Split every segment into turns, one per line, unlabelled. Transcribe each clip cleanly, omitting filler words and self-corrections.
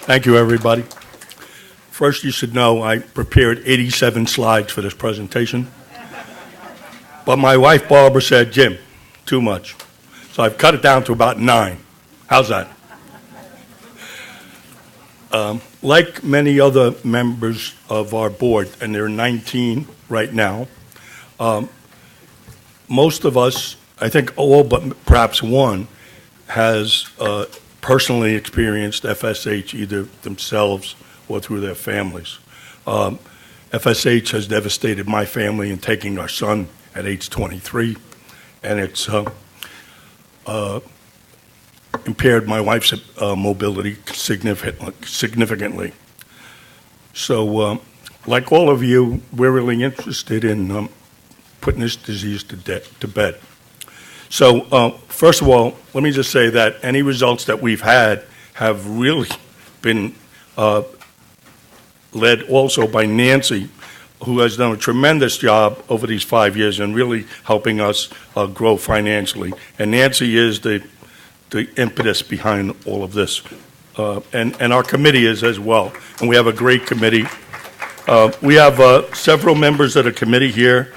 Thank you, everybody. First, you should know I prepared 87 slides for this presentation. But my wife, Barbara, said, Jim, too much. So I've cut it down to about 9. How's that? Like many other members of our board, and there are 19 right now, most of us, I think all but perhaps one, has personally experienced FSH either themselves or through their families. FSH has devastated my family in taking our son at age 23, and it's impaired my wife's mobility significantly. So, like all of you, we're really interested in putting this disease to bed. So, first of all, let me just say that any results that we've had have really been led also by Nancy, who has done a tremendous job over these 5 years and really helping us grow financially. And Nancy is the impetus behind all of this. And our committee is as well. And we have a great committee. We have several members of the committee here.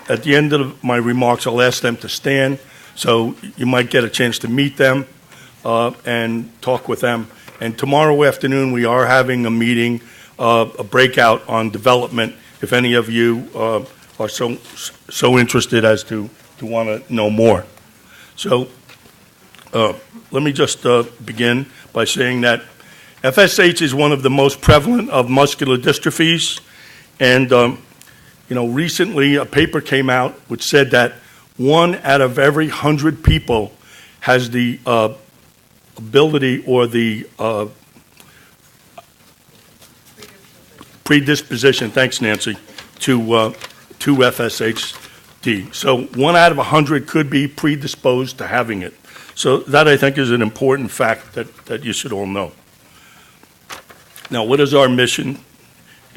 At the end of my remarks, I'll ask them to stand, so you might get a chance to meet them and talk with them. And tomorrow afternoon, we are having a meeting, a breakout on development, if any of you are so interested as to want to know more. So let me just begin by saying that FSH is one of the most prevalent of muscular dystrophies, and recently a paper came out which said that 1 out of every 100 people has the ability or the predisposition, thanks Nancy, to FSHD. So 1 out of 100 could be predisposed to having it. So that, I think, is an important fact that you should all know. Now, what is our mission?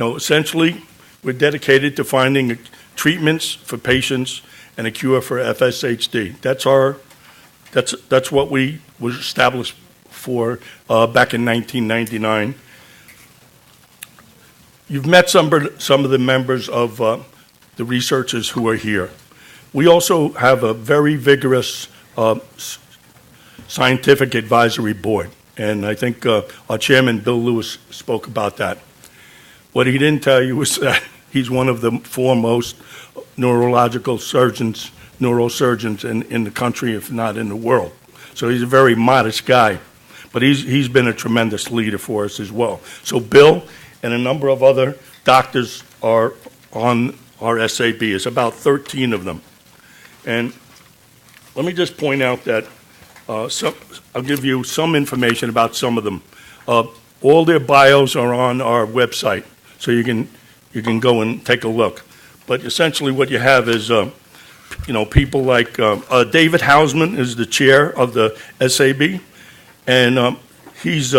Essentially, we're dedicated to finding treatments for patients and a cure for FSHD. That's what we were established for back in 1999. You've met some of the members of the researchers who are here. We also have a very vigorous scientific advisory board, and I think our chairman, Bill Lewis, spoke about that. What he didn't tell you was that he's one of the foremost neurosurgeons in the country, if not in the world. So he's a very modest guy, but he's been a tremendous leader for us as well. So Bill and a number of other doctors are on our SAB. It's about 13 of them. And let me just point out that I'll give you some information about some of them. All their bios are on our website, so you can go and take a look. But essentially what you have is, people like David Hausman is the chair of the SAB, and he's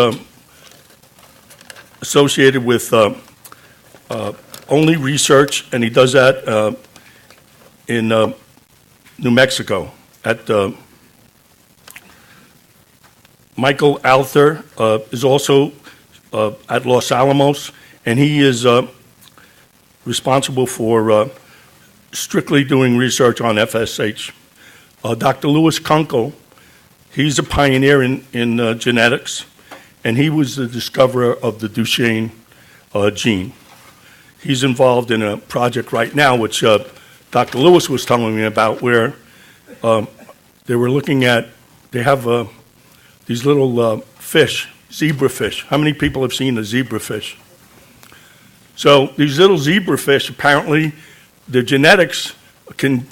associated with Only Research, and he does that in New Mexico at Michael Alther is also at Los Alamos, and he is responsible for strictly doing research on FSH. Dr. Louis Kunkel, he's a pioneer in genetics, and he was the discoverer of the Duchenne gene. He's involved in a project right now, which Dr. Lewis was telling me about, where they were looking at, they have these little fish, zebrafish. How many people have seen a zebrafish? So these little zebrafish, apparently, the genetics can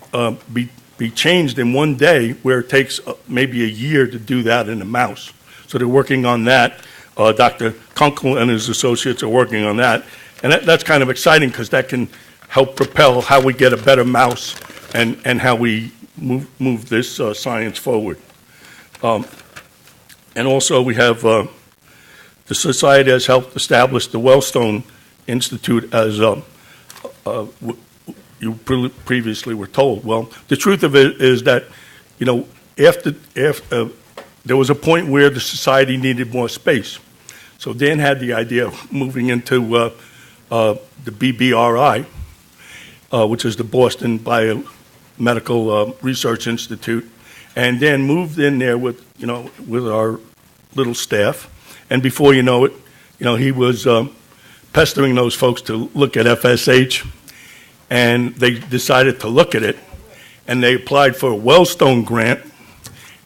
be changed in one day, where it takes maybe a year to do that in a mouse. So they're working on that. Dr. Kunkel and his associates are working on that. And that's kind of exciting, because that can help propel how we get a better mouse and how we move this science forward. And also we have the society has helped establish the Wellstone Institute, as you previously were told. Well, the truth of it is that, after there was a point where the society needed more space. So Dan had the idea of moving into the BBRI, which is the Boston Biomedical Research Institute, and Dan moved in there with our little staff, and before you know it, he was pestering those folks to look at FSH, and they decided to look at it, and they applied for a Wellstone grant,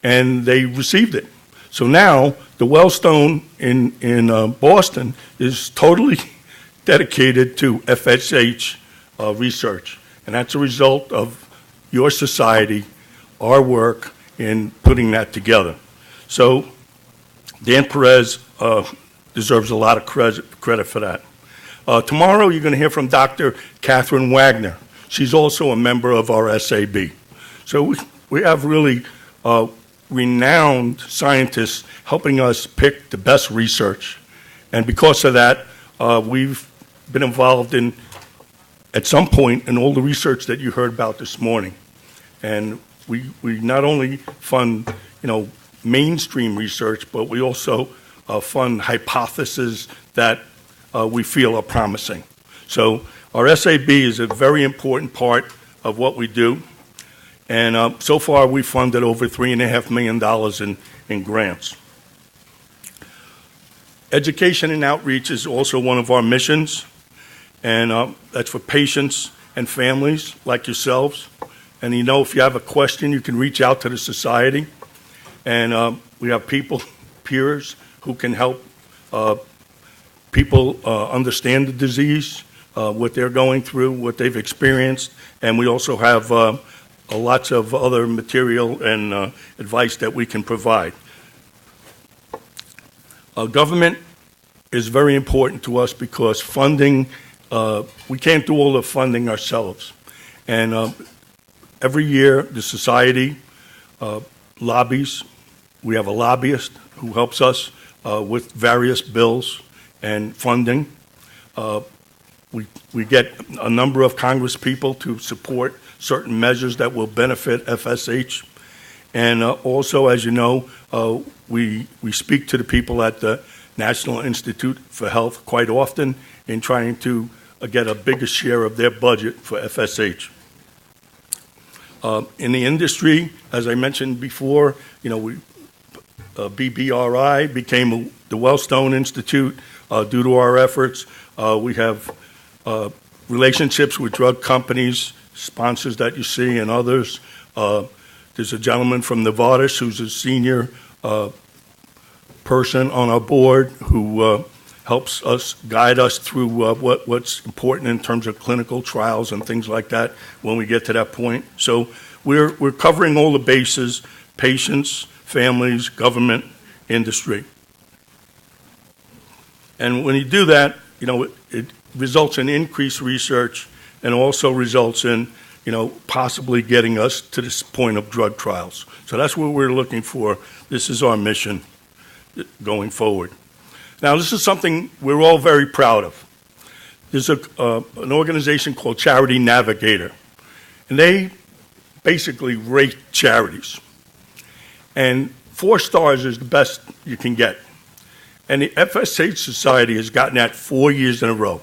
and they received it. So now the Wellstone in Boston is totally dedicated to FSH research, and that's a result of your society, our work in putting that together. So Dan Perez deserves a lot of credit for that. Tomorrow you're going to hear from Dr. Catherine Wagner. She's also a member of our SAB. So we have really renowned scientists helping us pick the best research. And because of that, we've been involved in, at some point, in all the research that you heard about this morning. And we not only fund, mainstream research, but we also fund hypotheses that we feel are promising. So our SAB is a very important part of what we do. And so far, we funded over $3.5 million in grants. Education and outreach is also one of our missions, and that's for patients and families like yourselves. And if you have a question, you can reach out to the society. And we have peers who can help people understand the disease, what they're going through, what they've experienced. And we also have lots of other material and advice that we can provide. Government is very important to us because funding, we can't do all the funding ourselves. And every year, the society lobbies. We have a lobbyist who helps us with various bills and funding. We get a number of Congress people to support certain measures that will benefit FSH. And also, as you know, we speak to the people at the National Institute for Health quite often in trying to get a bigger share of their budget for FSH. In the industry, as I mentioned before, BBRI became the Wellstone Institute due to our efforts. We have relationships with drug companies, sponsors that you see, and others. There's a gentleman from Novartis who's a senior person on our board who helps us guide us through what's important in terms of clinical trials and things like that when we get to that point. So we're covering all the bases: patients, families, government, industry. And when you do that, it results in increased research and also results in, possibly getting us to this point of drug trials. So that's what we're looking for. This is our mission going forward. Now, this is something we're all very proud of. There's an organization called Charity Navigator, and they basically rate charities. And 4 stars is the best you can get. And the FSH Society has gotten that 4 years in a row.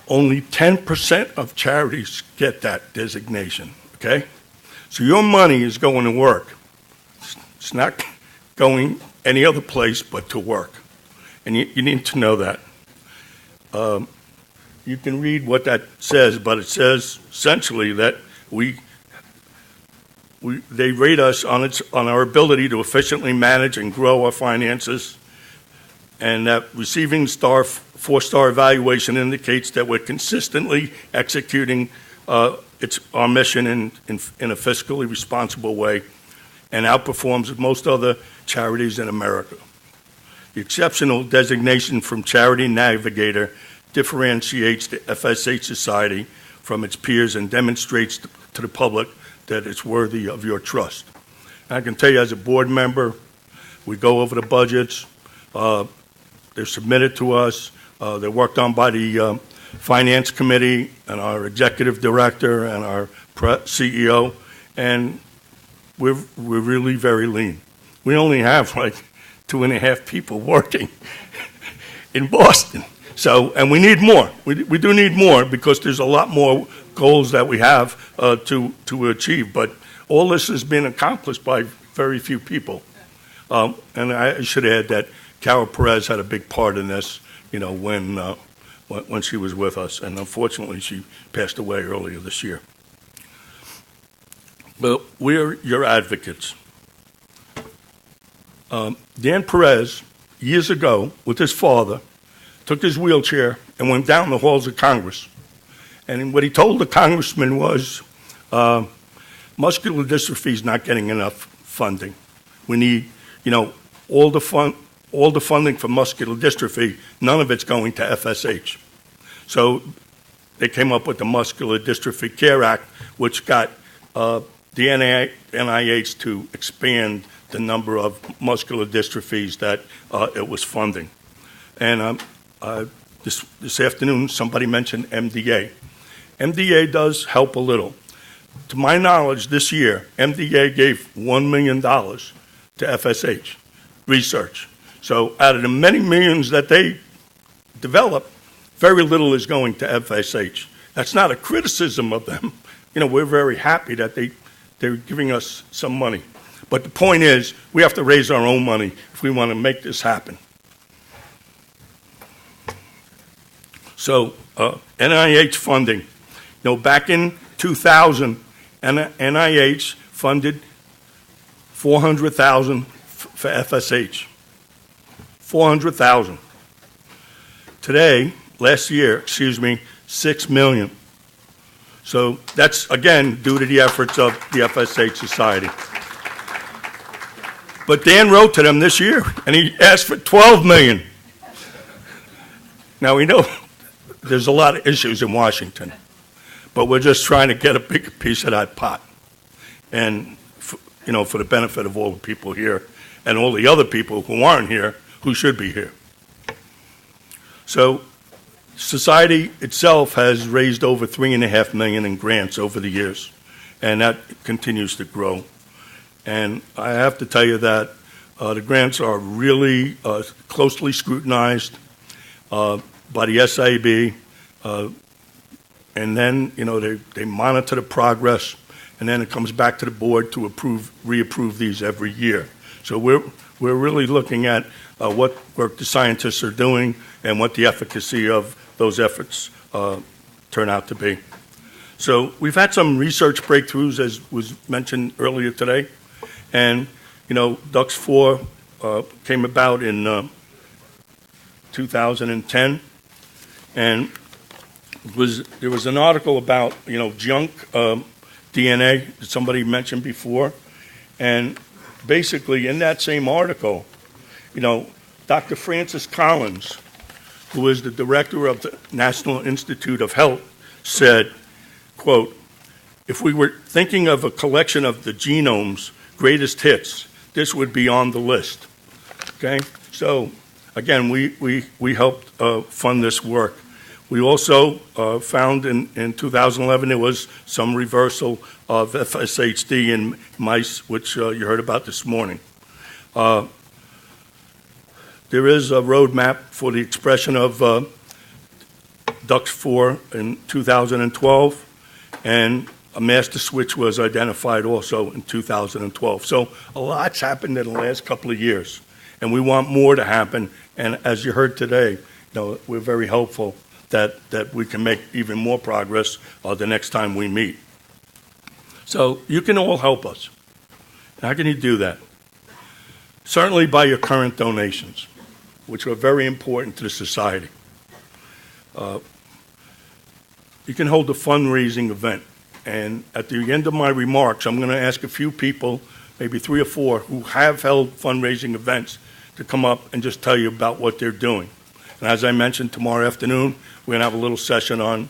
Only 10% of charities get that designation, okay? So your money is going to work. It's not going any other place but to work. And you need to know that. You can read what that says, but it says essentially that they rate us on our ability to efficiently manage and grow our finances, and that receiving 4-star evaluation indicates that we're consistently executing our mission in a fiscally responsible way and outperforms most other charities in America. The exceptional designation from Charity Navigator differentiates the FSH Society from its peers and demonstrates to the public that it's worthy of your trust. And I can tell you as a board member, we go over the budgets. They're submitted to us. They're worked on by the Finance Committee and our Executive Director and our CEO. And we're really very lean. We only have like 2.5 people working in Boston. So, and we need more. We do need more because there's a lot more goals that we have to achieve. But all this has been accomplished by very few people. And I should add that Carol Perez had a big part in this, when she was with us. And unfortunately, she passed away earlier this year. But we're your advocates. Dan Perez, years ago, with his father, took his wheelchair and went down the halls of Congress. And what he told the congressman was, muscular dystrophy is not getting enough funding. We need, all the funding for muscular dystrophy, none of it's going to FSH. So they came up with the Muscular Dystrophy Care Act, which got the NIH to expand the number of muscular dystrophies that it was funding. And this afternoon, somebody mentioned MDA. MDA does help a little. To my knowledge, this year, MDA gave $1 million to FSH research. So out of the many millions that they develop, very little is going to FSH. That's not a criticism of them. We're very happy that they're giving us some money. But the point is, we have to raise our own money if we want to make this happen. So NIH funding. Back in 2000, NIH funded $400,000 for FSH. $400,000. Today, $6 million. So that's, again, due to the efforts of the FSH Society. But Dan wrote to them this year, and he asked for $12 million. Now, we know there's a lot of issues in Washington, but we're just trying to get a big piece of that pot. And, for the benefit of all the people here and all the other people who aren't here, who should be here. So, society itself has raised over $3.5 million in grants over the years, and that continues to grow. And I have to tell you that the grants are really closely scrutinized by the SAB, and then they monitor the progress, and then it comes back to the board to reapprove these every year. So we're really looking at what work the scientists are doing and what the efficacy of those efforts turn out to be. So we've had some research breakthroughs, as was mentioned earlier today, and DUX4 came about in 2010, and there was an article about junk DNA that somebody mentioned before, and basically in that same article, Dr. Francis Collins, who is the director of the National Institute of Health, said, quote, "If we were thinking of a collection of the genome's greatest hits, this would be on the list." Okay, so again, we helped fund this work. We also found in 2011 there was some reversal of FSHD in mice, which you heard about this morning. There is a roadmap for the expression of DUX4 in 2012, and a master switch was identified also in 2012. So a lot's happened in the last couple of years, and we want more to happen. And as you heard today, we're very hopeful that we can make even more progress the next time we meet. So you can all help us. How can you do that? Certainly by your current donations, which are very important to the society. You can hold a fundraising event. And at the end of my remarks, I'm going to ask a few people, maybe 3 or 4, who have held fundraising events to come up and just tell you about what they're doing. And as I mentioned, tomorrow afternoon, we're going to have a little session on,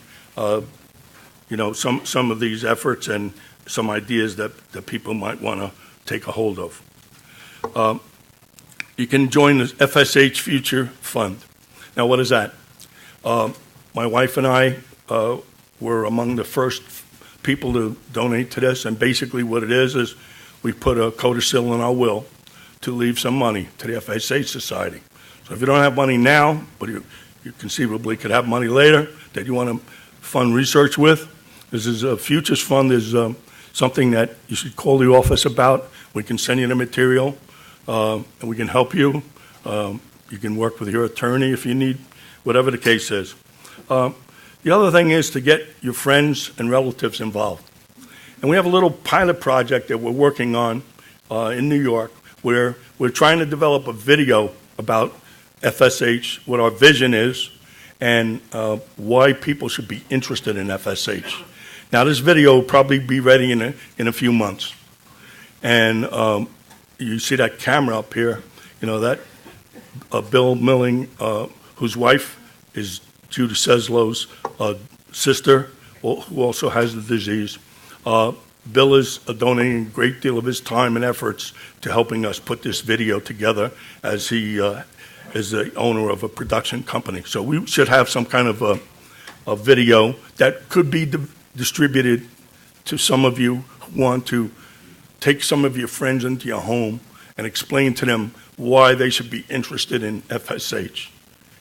some of these efforts and some ideas that people might want to take a hold of. You can join the FSH Future Fund. Now, what is that? My wife and I were among the first people to donate to this, and basically what it is we put a codicil in our will to leave some money to the FSH Society. So if you don't have money now, but you conceivably could have money later that you want to fund research with, this is a Futures Fund is something that you should call the office about. We can send you the material, and we can help you. You can work with your attorney if you need, whatever the case is. The other thing is to get your friends and relatives involved. And we have a little pilot project that we're working on in New York where we're trying to develop a video about FSH, what our vision is, and why people should be interested in FSH. Now, this video will probably be ready in a few months. And you see that camera up here, that Bill Milling, whose wife is Judy Seslow's sister, who also has the disease. Bill is donating a great deal of his time and efforts to helping us put this video together as he is the owner of a production company. So we should have some kind of a video that could be distributed to some of you who want to take some of your friends into your home and explain to them why they should be interested in FSH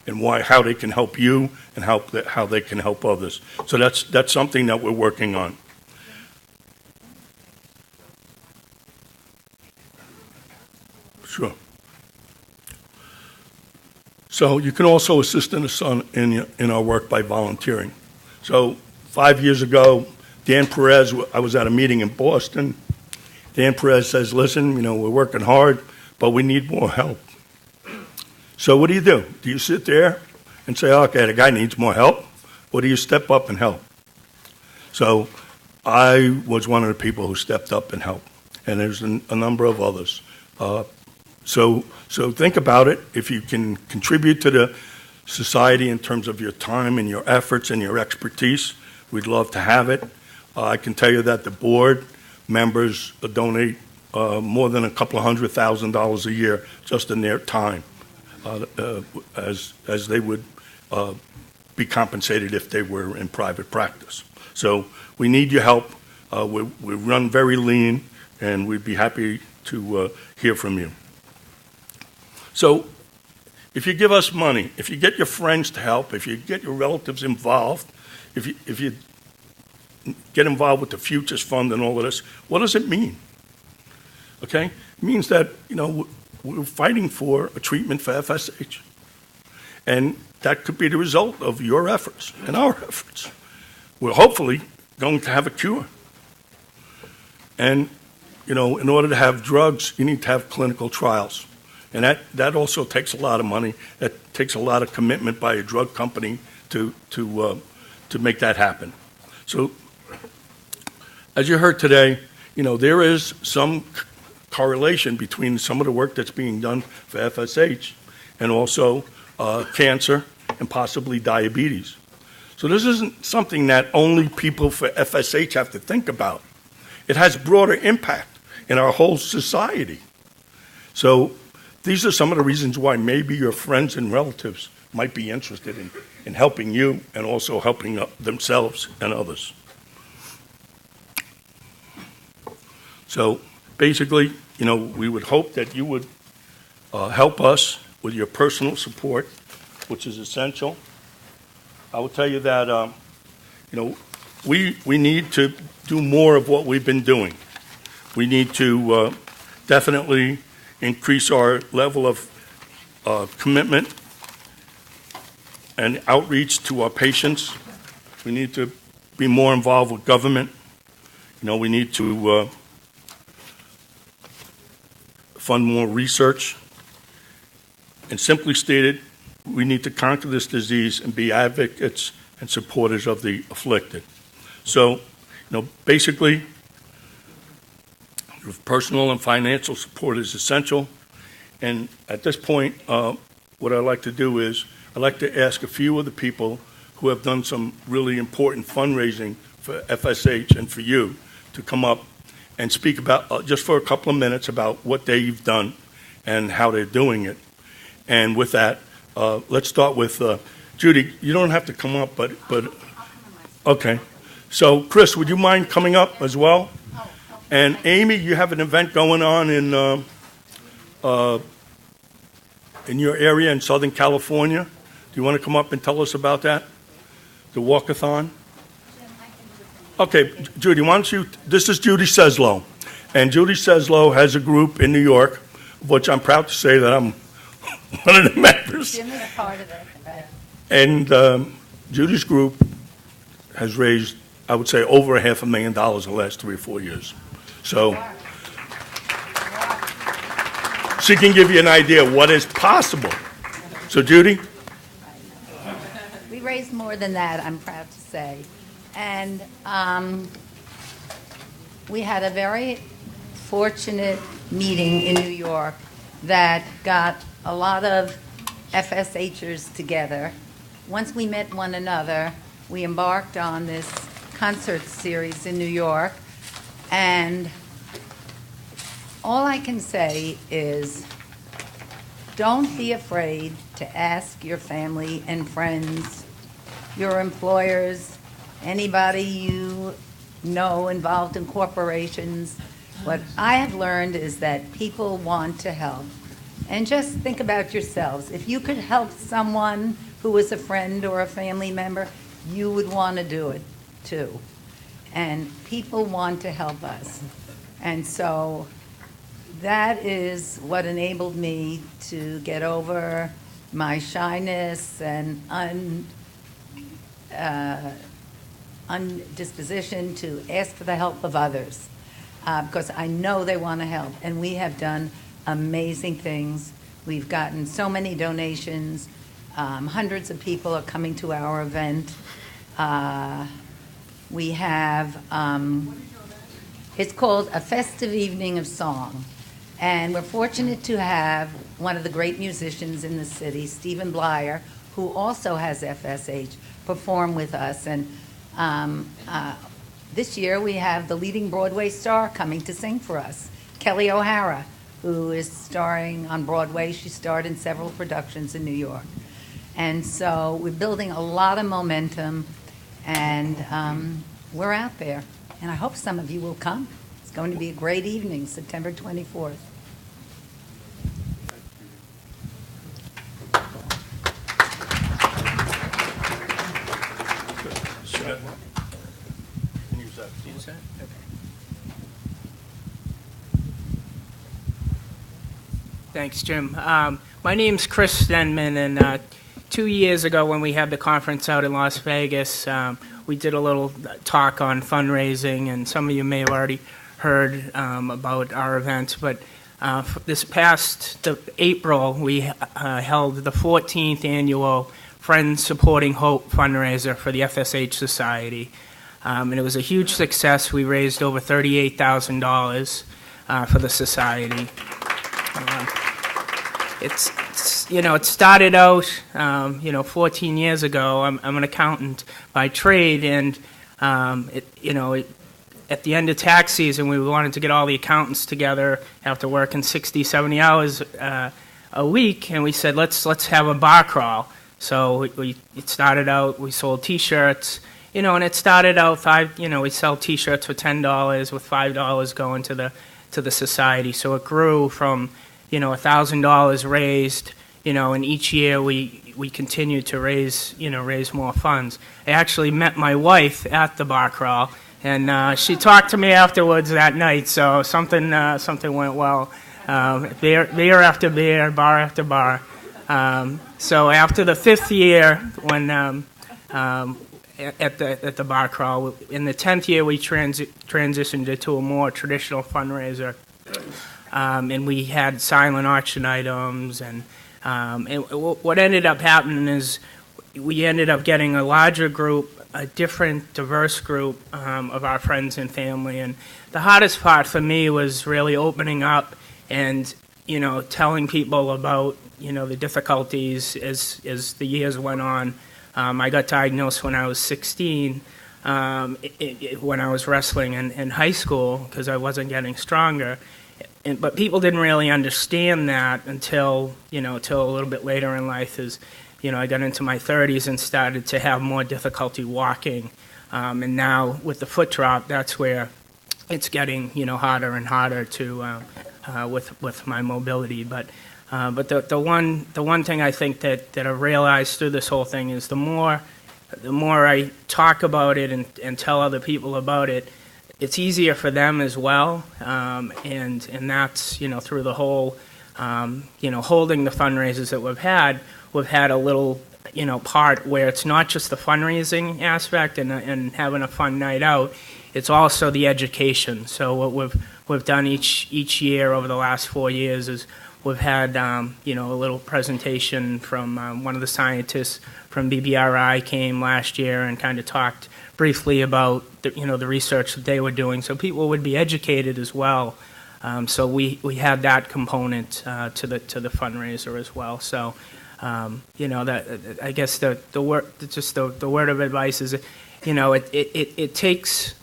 and how they can help you and how they can help others. So that's something that we're working on. Sure. So you can also assist in our work by volunteering. So 5 years ago, Dan Perez, I was at a meeting in Boston. Dan Perez says, listen, we're working hard, but we need more help. So what do? Do you sit there and say, okay, the guy needs more help? Or do you step up and help? So I was one of the people who stepped up and helped, and there's a number of others. So think about it. If you can contribute to the society in terms of your time and your efforts and your expertise, we'd love to have it. I can tell you that the board members donate more than a couple of $100,000 a year just in their time, as they would be compensated if they were in private practice. So we need your help. We run very lean, and we'd be happy to hear from you. So if you give us money, if you get your friends to help, if you get your relatives involved, if you get involved with the Futures Fund and all of this, what does it mean? Okay? It means that, we're fighting for a treatment for FSH. And that could be the result of your efforts and our efforts. We're hopefully going to have a cure. And, in order to have drugs, you need to have clinical trials. And that also takes a lot of money. That takes a lot of commitment by a drug company to make that happen. So, as you heard today, there is some correlation between some of the work that's being done for FSH and also cancer and possibly diabetes. So this isn't something that only people for FSH have to think about. It has broader impact in our whole society. So these are some of the reasons why maybe your friends and relatives might be interested in helping you and also helping themselves and others. So basically, we would hope that you would help us with your personal support, which is essential. I will tell you that, we need to do more of what we've been doing. We need to definitely increase our level of commitment and outreach to our patients. We need to be more involved with government. We need to fund more research. And simply stated, we need to conquer this disease and be advocates and supporters of the afflicted. So, basically, personal and financial support is essential. And at this point, what I'd like to do is I'd like to ask a few of the people who have done some really important fundraising for FSH and for you to come up and speak about, just for a couple of minutes, about what they've done and how they're doing it. And with that, let's start with Judy. You don't have to come up, but okay. So, Chris, would you mind coming up as well? And Amy, you have an event going on in your area in Southern California. Do you want to come up and tell us about that? The walkathon? Okay, Judy, why don't you, this is Judy Seslow. And Judy Seslow has a group in New York, which I'm proud to say that I'm one of the members.
Jim is part of it.
And Judy's group has raised, I would say, over $500,000 the last 3 or 4 years. So she can give you an idea of what is possible. So Judy?
We raised more than that, I'm proud to say. And we had a very fortunate meeting in New York that got a lot of FSHers together. Once we met one another, we embarked on this concert series in New York, and all I can say is don't be afraid to ask your family and friends, your employers, anybody you know involved in corporations. What I have learned is that people want to help. And just think about yourselves. If you could help someone who was a friend or a family member, you would want to do it too. And people want to help us. And so that is what enabled me to get over my shyness and undisposition to ask for the help of others, because I know they want to help. And we have done amazing things. We've gotten so many donations. Hundreds of people are coming to our event. We have, it's called A Festive Evening of Song. And we're fortunate to have one of the great musicians in the city, Stephen Blyer, who also has FSH, perform with us. And this year we have the leading Broadway star coming to sing for us, Kelly O'Hara, who is starring on Broadway. She starred in several productions in New York. And so we're building a lot of momentum, and we're out there. And I hope some of you will come. It's going to be a great evening, September 24th.
Thanks, Jim. My name's Chris Stenman, and 2 years ago when we had the conference out in Las Vegas, we did a little talk on fundraising, and some of you may have already heard about our event. But this past April, we held the 14th annual Friends Supporting Hope fundraiser for the FSH Society. And it was a huge success. We raised over $38,000 for the society. It started out, 14 years ago. I'm an accountant by trade, and at the end of tax season, we wanted to get all the accountants together after working 60, 70 hours a week, and we said, let's have a bar crawl. So it started out, we sold T-shirts, and it started out we sell T-shirts for $10 with $5 going to the society. So it grew from $1,000 raised, and each year we continued to raise more funds. I actually met my wife at the bar crawl, and she talked to me afterwards that night. So something went well. Beer after beer, bar after bar. So after the 5th year, when at the bar crawl, in the 10th year we transitioned it to a more traditional fundraiser. And we had silent auction items, and what ended up happening is we ended up getting a larger group, a different, diverse group of our friends and family. And the hardest part for me was really opening up and, telling people about, the difficulties as the years went on. I got diagnosed when I was 16, when I was wrestling in high school because I wasn't getting stronger. But people didn't really understand that until a little bit later in life. As I got into my 30s and started to have more difficulty walking, and now with the foot drop, that's where it's getting, harder and harder to with my mobility. But the one thing I think that I realized through this whole thing is the more I talk about it and tell other people about it, it's easier for them as well. And that's, through the whole, holding the fundraisers that we've had a little, part where it's not just the fundraising aspect and having a fun night out, it's also the education. So what we've done each year over the last 4 years is we've had, a little presentation from one of the scientists from BBRI came last year and kind of talked briefly about the research that they were doing, so people would be educated as well. So we had that component to the fundraiser as well. So that I guess the word of advice is, it takes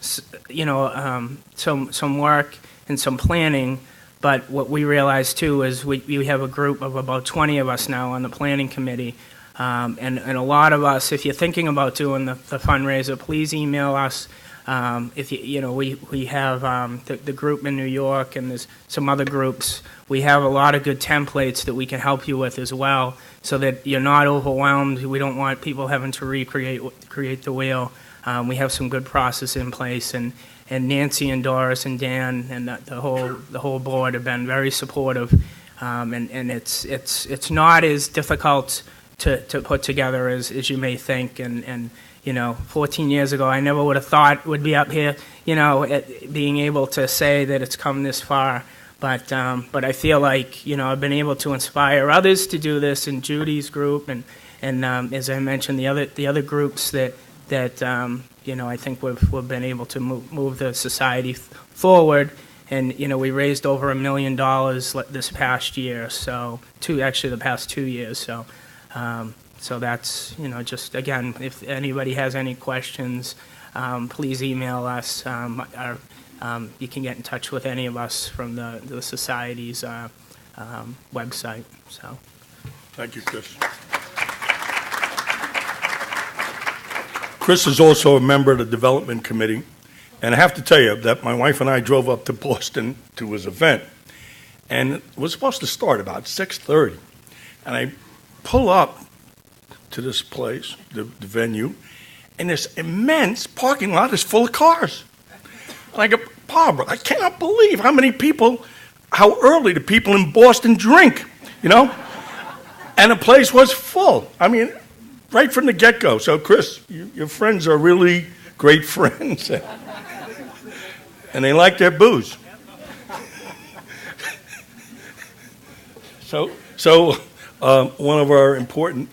some work and some planning. But what we realize too is we have a group of about 20 of us now on the planning committee. And a lot of us, if you're thinking about doing the fundraiser, please email us. If we have the group in New York, and there's some other groups. We have a lot of good templates that we can help you with as well, so that you're not overwhelmed. We don't want people having to create the wheel. We have some good process in place, and Nancy and Doris and Dan and the whole board have been very supportive. And it's not as difficult to put together as you may think. And 14 years ago, I never would have thought would be up here, being able to say that it's come this far. But I feel like, I've been able to inspire others to do this, in Judy's group, and as I mentioned, the other groups that I think we've been able to move the society forward. And, we raised over $1 million this past year, the past 2 years. So that's, just, again, if anybody has any questions, please email us. You can get in touch with any of us from the Society's website. So,
Thank you, Chris. Chris is also a member of the Development Committee. And I have to tell you that my wife and I drove up to Boston to his event. And it was supposed to start about 6:30. And I pull up to this place, the venue, and this immense parking lot is full of cars. And I go, Barbara, I cannot believe how early the people in Boston drink, And the place was full. I mean, right from the get-go. So, Chris, your friends are really great friends. And they like their booze. So one of our important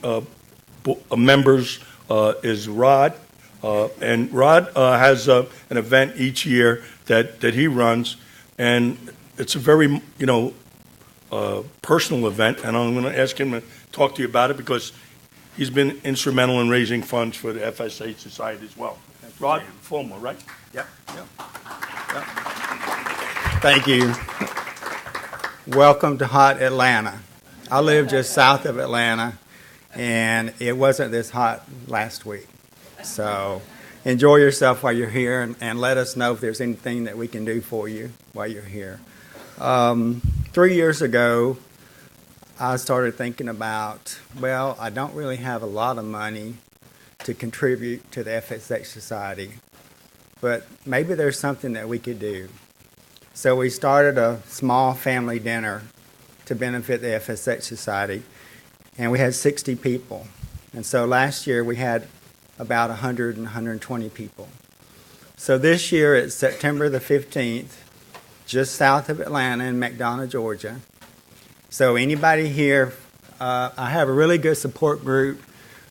members is Rod. And Rod has an event each year that he runs. And it's a very, personal event. And I'm going to ask him to talk to you about it, because he's been instrumental in raising funds for the FSH Society as well. Rod Fulmer, right?
Yep. Thank you. Welcome to hot Atlanta. I live just south of Atlanta, and it wasn't this hot last week. So enjoy yourself while you're here, and let us know if there's anything that we can do for you while you're here. 3 years ago, I started thinking about, I don't really have a lot of money to contribute to the FSH Society, but maybe there's something that we could do. So we started a small family dinner to benefit the FSH Society, and we had 60 people. And so last year we had about 100 and 120 people. So this year it's September the 15th, just south of Atlanta in McDonough, Georgia. So anybody here, I have a really good support group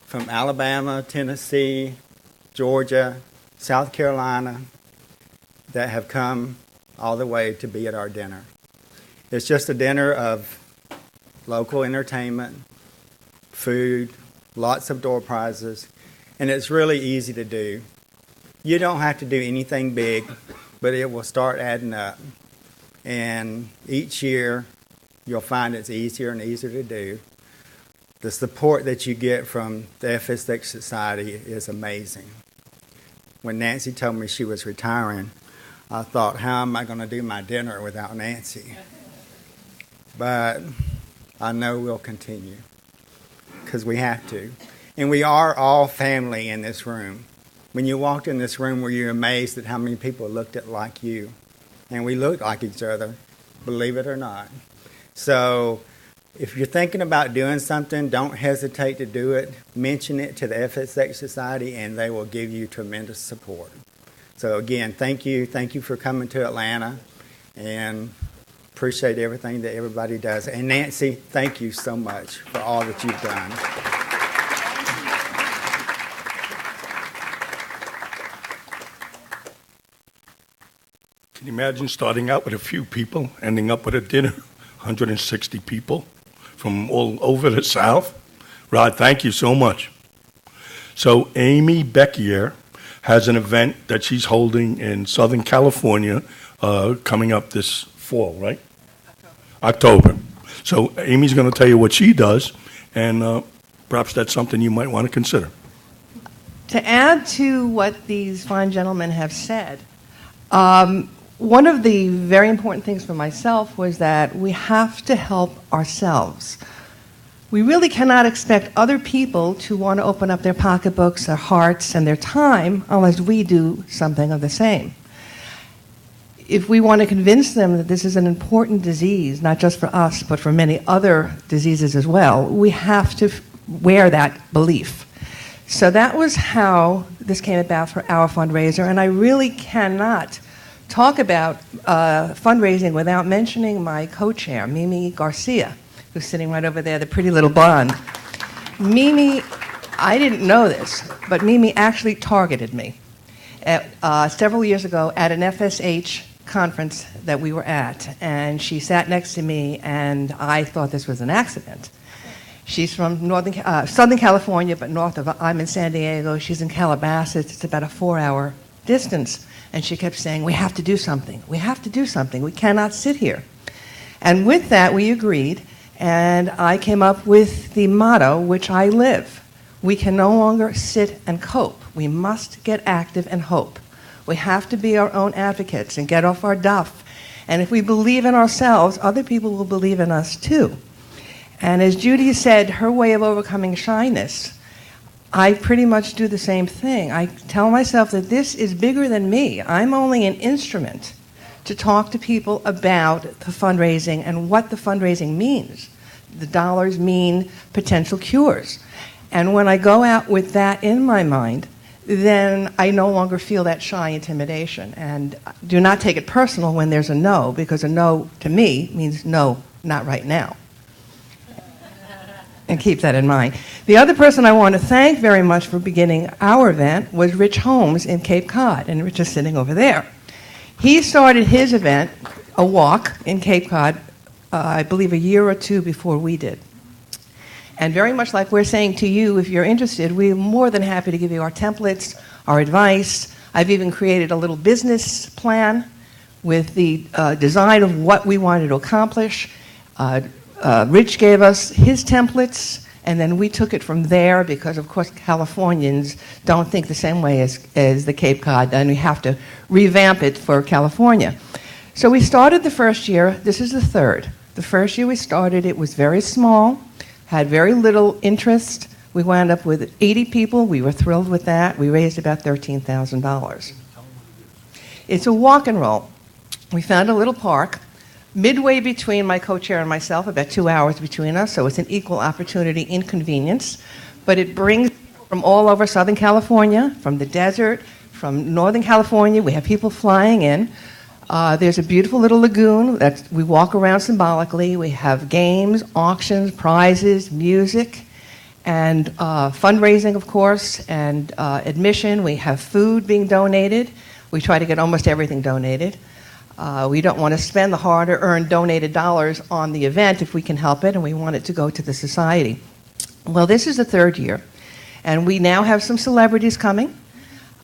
from Alabama, Tennessee, Georgia, South Carolina, that have come all the way to be at our dinner. It's just a dinner of local entertainment, food, lots of door prizes, and it's really easy to do. You don't have to do anything big, but it will start adding up. And each year, you'll find it's easier and easier to do. The support that you get from the FSH Society is amazing. When Nancy told me she was retiring, I thought, how am I going to do my dinner without Nancy? But I know we'll continue because we have to. And we are all family in this room. When you walked in this room, were you amazed at how many people looked at like you? And we looked like each other, believe it or not. So if you're thinking about doing something, don't hesitate to do it. Mention it to the FSH Society, and they will give you tremendous support. So again, thank you. Thank you for coming to Atlanta, and appreciate everything that everybody does. And Nancy, thank you so much for all that you've done.
Can you imagine starting out with a few people, ending up with a dinner, 160 people from all over the South? Rod, thank you so much. So Amy Beckier has an event that she's holding in Southern California coming up this fall, right? October. So Amy's going to tell you what she does, and perhaps that's something you might want to consider.
To add to what these fine gentlemen have said, one of the very important things for myself was that we have to help ourselves. We really cannot expect other people to want to open up their pocketbooks, their hearts, and their time unless we do something of the same. If we want to convince them that this is an important disease, not just for us, but for many other diseases as well, we have to wear that belief. So that was how this came about for our fundraiser, and I really cannot talk about fundraising without mentioning my co-chair, Mimi Garcia, who's sitting right over there, the pretty little blonde. Mimi, I didn't know this, but Mimi actually targeted me several years ago at an FSH conference that we were at, and she sat next to me, and I thought this was an accident. She's from Southern California, but I'm in San Diego. She's in Calabasas. It's about a 4-hour distance. And she kept saying, we have to do something. We have to do something. We cannot sit here. And with that, we agreed. And I came up with the motto, which I live. We can no longer sit and cope. We must get active and hope. We have to be our own advocates and get off our duff. And if we believe in ourselves, other people will believe in us too. And as Judy said, her way of overcoming shyness, I pretty much do the same thing. I tell myself that this is bigger than me. I'm only an instrument to talk to people about the fundraising and what the fundraising means. The dollars mean potential cures. And when I go out with that in my mind, then I no longer feel that shy intimidation. And do not take it personal when there's a no, because a no to me means no, not right now. And keep that in mind. The other person I want to thank very much for beginning our event was Rich Holmes in Cape Cod, and Rich is sitting over there. He started his event, a walk in Cape Cod, I believe a year or two before we did. And very much like we're saying to you, if you're interested, we're more than happy to give you our templates, our advice. I've even created a little business plan with the design of what we wanted to accomplish. Rich gave us his templates, and then we took it from there because, of course, Californians don't think the same way as the Cape Cod, and we have to revamp it for California. So we started the first year. This is the third. The first year we started, it was very small, had very little interest. We wound up with 80 people. We were thrilled with that. We raised about $13,000. It's a walk and roll. We found a little park midway between my co-chair and myself, about 2 hours between us, so it's an equal opportunity inconvenience. But it brings people from all over Southern California, from the desert, from Northern California. We have people flying in. There's a beautiful little lagoon that we walk around symbolically. We have games, auctions, prizes, music, and fundraising, of course, and admission. We have food being donated. We try to get almost everything donated. We don't want to spend the hard-earned donated dollars on the event if we can help it, and we want it to go to the society. Well, this is the third year, and we now have some celebrities coming.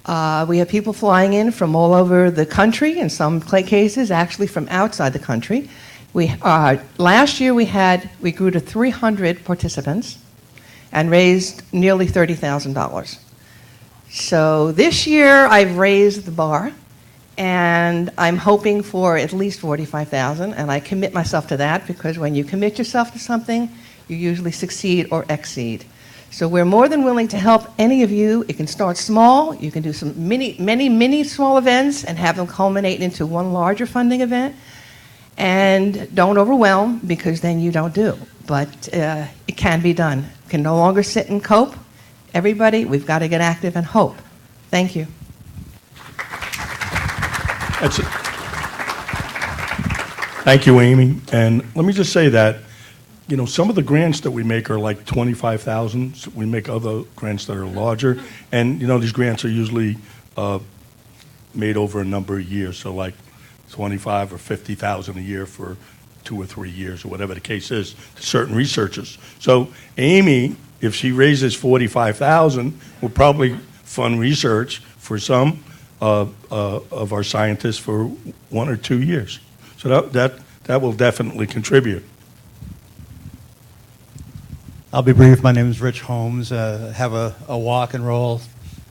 We have people flying in from all over the country, in some cases actually from outside the country. Last year we grew to 300 participants and raised nearly $30,000. So this year I've raised the bar. And I'm hoping for at least 45,000, and I commit myself to that because when you commit yourself to something, you usually succeed or exceed. So we're more than willing to help any of you. It can start small. You can do some many small events and have them culminate into one larger funding event. And don't overwhelm, because then you don't do. But it can be done. You can no longer sit and cope. Everybody, we've got to get active and hope. Thank you.
That's it. Thank you, Amy. And let me just say that, you know, some of the grants that we make are like 25,000. We make other grants that are larger. And, you know, these grants are usually made over a number of years. So like 25 or 50,000 a year for 2 or 3 years, or whatever the case is, to certain researchers. So Amy, if she raises 45,000, will probably fund research for some of our scientists for 1 or 2 years. So that will definitely contribute.
I'll be brief. My name is Rich Holmes. Have a walk and roll,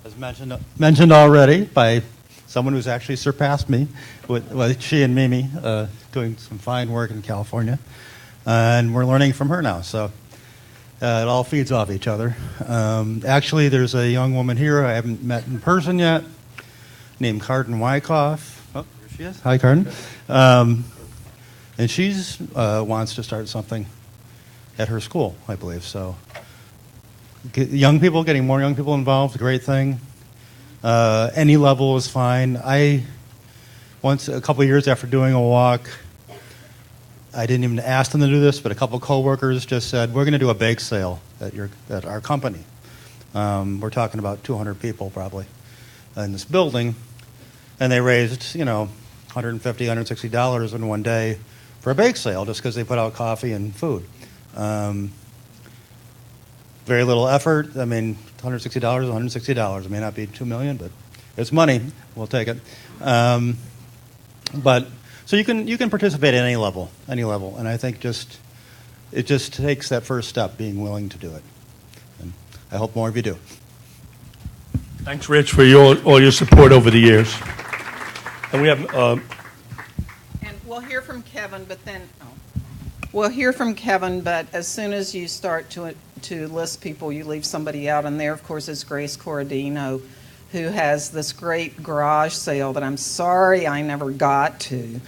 as mentioned already, by someone who's actually surpassed me, with she and Mimi doing some fine work in California. And we're learning from her now, so it all feeds off each other. Actually, there's a young woman here I haven't met in person yet, named Carden Wyckoff. Oh, there she is. Hi, Carden. And she's wants to start something at her school, I believe. So young people, getting more young people involved, a great thing. Any level is fine. Once, a couple of years after doing a walk, I didn't even ask them to do this, but a couple of coworkers just said, we're going to do a bake sale at our company. We're talking about 200 people probably in this building. And they raised, $150, $160 in one day for a bake sale just because they put out coffee and food. Very little effort. I mean, $160 is $160. It may not be $2 million, but it's money. We'll take it. But so you can participate at any level, and I think it just takes that first step, being willing to do it. And I hope more of you do.
Thanks, Rich, for all your support over the years. And we have.
And we'll hear from Kevin, but then we'll hear from Kevin. But as soon as you start to list people, you leave somebody out, and there, of course, is Grace Corradino, who has this great garage sale that I'm sorry I never got to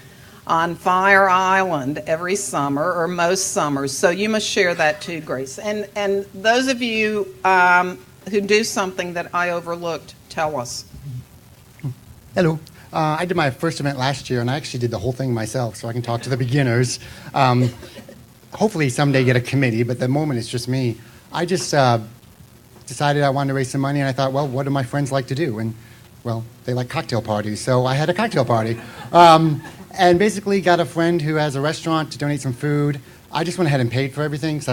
on Fire Island every summer, or most summers. So you must share that too, Grace. And those of you who do something that I overlooked, tell us.
Hello. I did my first event last year, and I actually did the whole thing myself, so I can talk to the beginners. Hopefully someday get a committee, but at the moment it's just me. I just decided I wanted to raise some money, and I thought, well, what do my friends like to do? And, well, they like cocktail parties, so I had a cocktail party. And basically got a friend who has a restaurant to donate some food. I just went ahead and paid for everything, because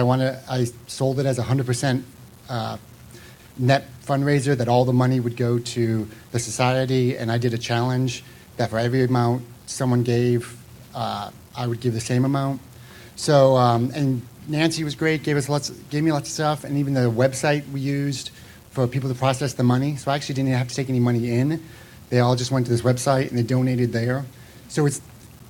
I sold it as 100% net fundraiser, that all the money would go to the society, and I did a challenge that for every amount someone gave, I would give the same amount. So, and Nancy was great, gave me lots of stuff, and even the website we used for people to process the money. So I actually didn't have to take any money in. They all just went to this website and they donated there. So it's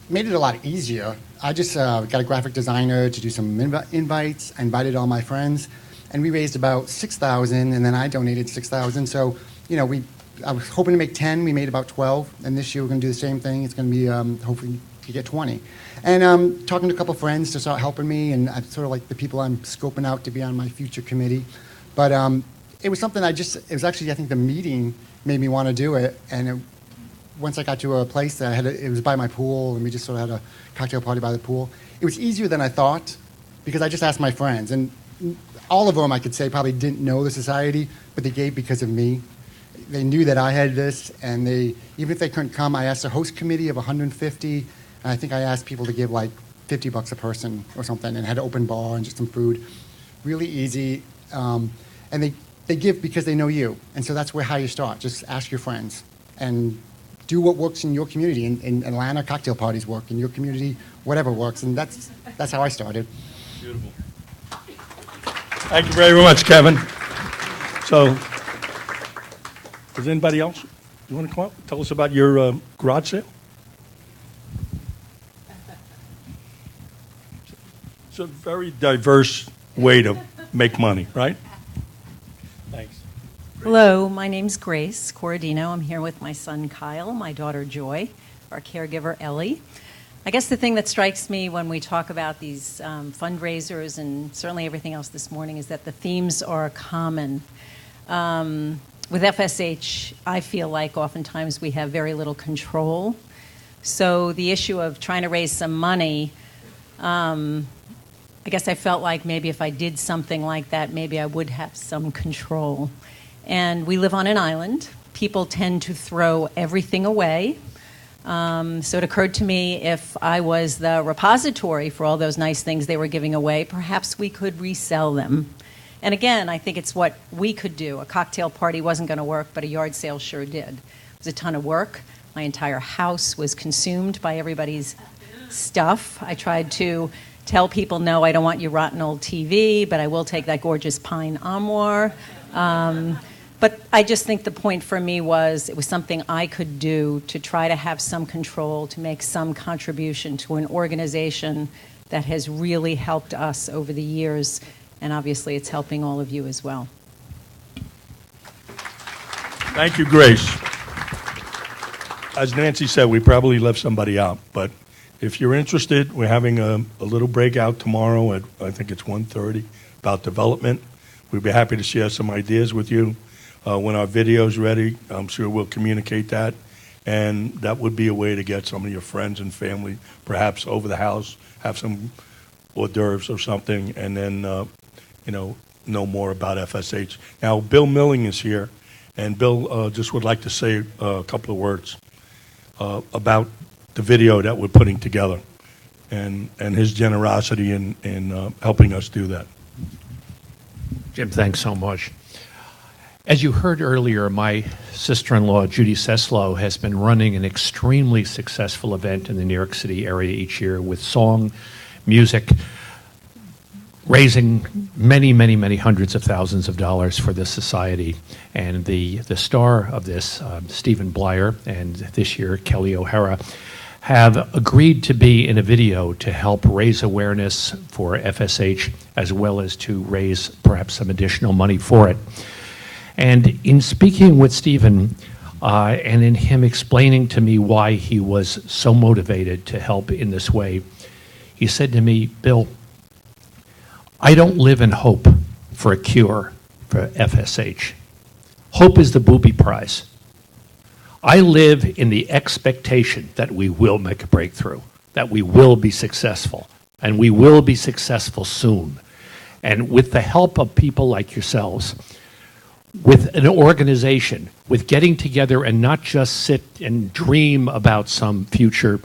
made it a lot easier. I just got a graphic designer to do some invites. I invited all my friends, and we raised about $6,000, and then I donated $6,000. So, I was hoping to make 10. We made about 12, and this year we're going to do the same thing. It's going to be hopefully to get 20. And talking to a couple friends to start helping me, and sort of like the people I'm scoping out to be on my future committee. But it was something it was actually, I think the meeting made me want to do it. And once I got to a place that it was by my pool, and we just sort of had a cocktail party by the pool. It was easier than I thought, because I just asked my friends. And all of them, I could say, probably didn't know the society, but they gave because of me. They knew that I had this, and even if they couldn't come, I asked a host committee of 150, and I think I asked people to give like $50 a person or something, and had an open bar and just some food. Really easy. And they give because they know you. And so that's how you start. Just ask your friends and do what works in your community. In Atlanta, cocktail parties work. In your community, whatever works. And that's how I started.
Beautiful. Thank you very much, Kevin. So, does anybody else? You want to come up? Tell us about your garage sale? It's a very diverse way to make money, right? Thanks.
Hello, my name's Grace Corradino. I'm here with my son Kyle, my daughter Joy, our caregiver Ellie. I guess the thing that strikes me when we talk about these fundraisers and certainly everything else this morning is that the themes are common. With FSH, I feel like oftentimes we have very little control. So the issue of trying to raise some money, I guess I felt like maybe if I did something like that, maybe I would have some control. And we live on an island. People tend to throw everything away. So it occurred to me if I was the repository for all those nice things they were giving away, perhaps we could resell them. And again, I think it's what we could do. A cocktail party wasn't going to work, but a yard sale sure did. It was a ton of work. My entire house was consumed by everybody's stuff. I tried to tell people, no, I don't want your rotten old TV, but I will take that gorgeous pine armoire. But I just think the point for me was it was something I could do to try to have some control, to make some contribution to an organization that has really helped us over the years, and obviously it's helping all of you as well.
Thank you, Grace. As Nancy said, we probably left somebody out, but if you're interested, we're having a little breakout tomorrow at, I think it's 1:30, about development. We'd be happy to share some ideas with you. When our video's ready, I'm sure we'll communicate that, and that would be a way to get some of your friends and family perhaps over the house, have some hors d'oeuvres or something, and then know more about FSH. Now, Bill Milling is here, and Bill just would like to say a couple of words about the video that we're putting together and his generosity in helping us do that.
Jim, thanks so much. As you heard earlier, my sister-in-law, Judy Seslow, has been running an extremely successful event in the New York City area each year with song, music, raising many, many, many hundreds of thousands of dollars for this society. And the star of this, Stephen Blyer, and this year Kelly O'Hara, have agreed to be in a video to help raise awareness for FSH as well as to raise perhaps some additional money for it. And in speaking with Stephen and in him explaining to me why he was so motivated to help in this way, he said to me, Bill, I don't live in hope for a cure for FSH. Hope is the booby prize. I live in the expectation that we will make a breakthrough, that we will be successful, and we will be successful soon. And with the help of people like yourselves, with an organization, with getting together and not just sit and dream about some future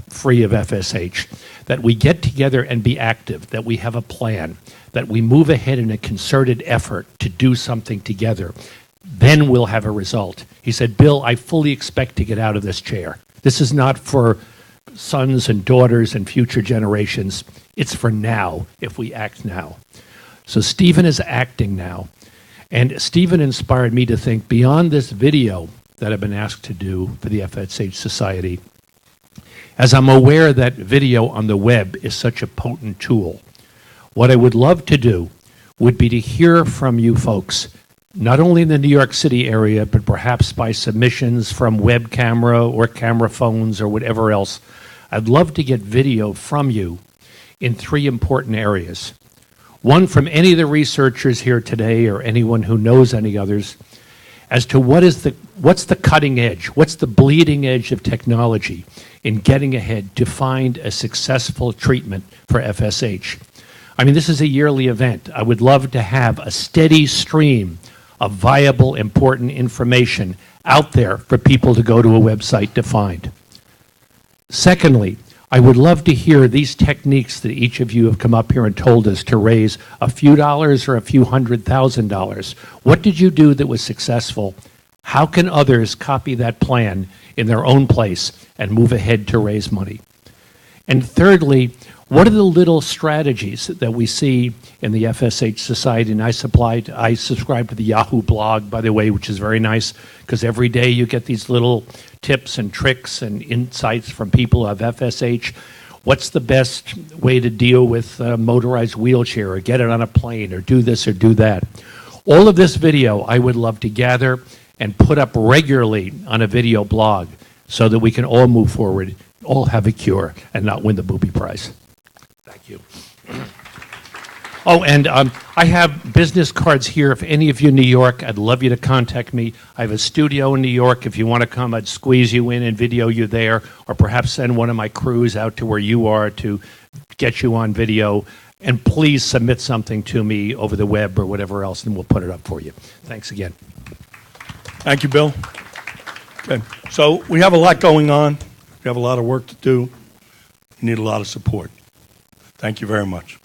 free of FSH, that we get together and be active, that we have a plan, that we move ahead in a concerted effort to do something together, then we'll have a result. He said, Bill, I fully expect to get out of this chair. This is not for sons and daughters and future generations. It's for now, if we act now. So Stephen is acting now. And Stephen inspired me to think beyond this video that I've been asked to do for the FSH Society, as I'm aware that video on the web is such a potent tool. What I would love to do would be to hear from you folks, not only in the New York City area, but perhaps by submissions from web camera or camera phones or whatever else. I'd love to get video from you in 3 important areas. One, from any of the researchers here today or anyone who knows any others, as to what's the cutting edge, what's the bleeding edge of technology in getting ahead to find a successful treatment for FSH. I mean, this is a yearly event. I would love to have a steady stream of viable, important information out there for people to go to a website to find. Secondly, I would love to hear these techniques that each of you have come up here and told us to raise a few dollars or a few $100,000. What did you do that was successful? How can others copy that plan in their own place and move ahead to raise money? And thirdly, what are the little strategies that we see in the FSH Society? And I subscribe to the Yahoo blog, by the way, which is very nice, because every day you get these little tips and tricks and insights from people who have FSH. What's the best way to deal with a motorized wheelchair, or get it on a plane, or do this or do that? All of this video I would love to gather and put up regularly on a video blog so that we can all move forward, all have a cure, and not win the booby prize. Thank you. Oh, and I have business cards here. If any of you in New York, I'd love you to contact me. I have a studio in New York. If you want to come, I'd squeeze you in and video you there, or perhaps send one of my crews out to where you are to get you on video. And please submit something to me over the web or whatever else, and we'll put it up for you. Thanks again.
Thank you, Bill. Okay, so we have a lot going on. We have a lot of work to do. We need a lot of support. Thank you very much.